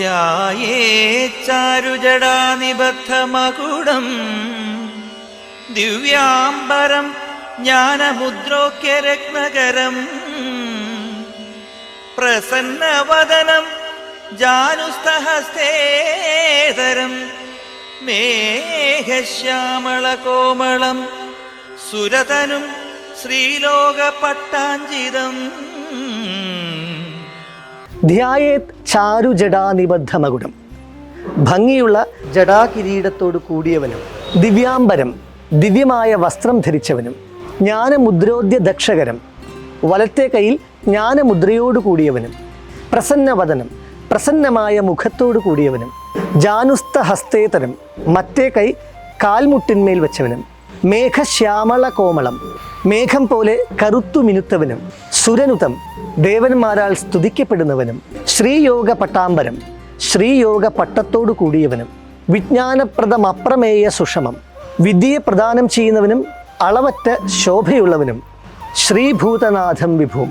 ധ്യായേച്ചാരുജടാനിബദ്ധമകുടം ദിവ്യാംബരം ജ്ഞാനമുദ്രോക്യരത്നകരം പ്രസന്നവദനം ജാനുസ്തഹസ്തേതരം മേഘശ്യാമളകോമളം സുരതനും ശ്രീലോകപട്ടാഞ്ജിതം. ധ്യായേത് ചാരുജടാനിബദ്ധമകുടം. ഭംഗിയുള്ള ജടാകിരീടത്തോടു കൂടിയവനും ദിവ്യാംബരം ദിവ്യമായ വസ്ത്രം ധരിച്ചവനും ജ്ഞാനമുദ്രോദ്യ ദക്ഷകരം വലത്തെ കൈയിൽ ജ്ഞാനമുദ്രയോടു കൂടിയവനും പ്രസന്നവദനം പ്രസന്നമായ മുഖത്തോടു കൂടിയവനും ജാനുസ്ത ഹസ്തേതരം മറ്റേ കൈ കാൽമുട്ടിന്മേൽ വെച്ചവനും മേഘശ്യാമള കോമളം മേഘം പോലെ കറുത്തു മിനുത്തവനും സുരനുതം ദേവന്മാരാൽ സ്തുതിക്കപ്പെടുന്നവനും ശ്രീയോഗ പട്ടാംബരം ശ്രീയോഗ പട്ടത്തോടു കൂടിയവനും വിജ്ഞാനപ്രദമപ്രമേയ സുഷമം വിദ്യയെ പ്രദാനം ചെയ്യുന്നവനും അളവറ്റ ശോഭയുള്ളവനും ശ്രീഭൂതനാഥം വിഭൂം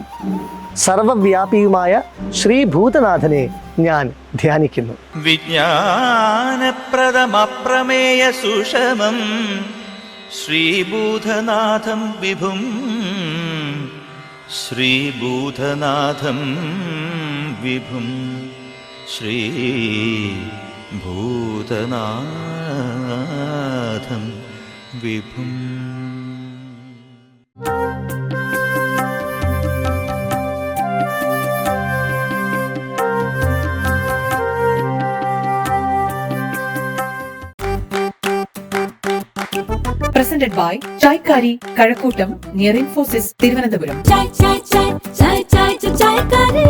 സർവവ്യാപിയുമായ ശ്രീഭൂതനാഥനെ ഞാൻ ധ്യാനിക്കുന്നു. വിജ്ഞാനപ്രദമപ്രമേയ സുഷമം ശ്രീഭൂതനാഥം വിഭും ശ്രീഭൂതനാഥം വിഭും ശ്രീഭൂതനാഥം വിഭും. Presented by Chaikari Kazhakoottam near Infosys Thiruvananthapuram. Chaikari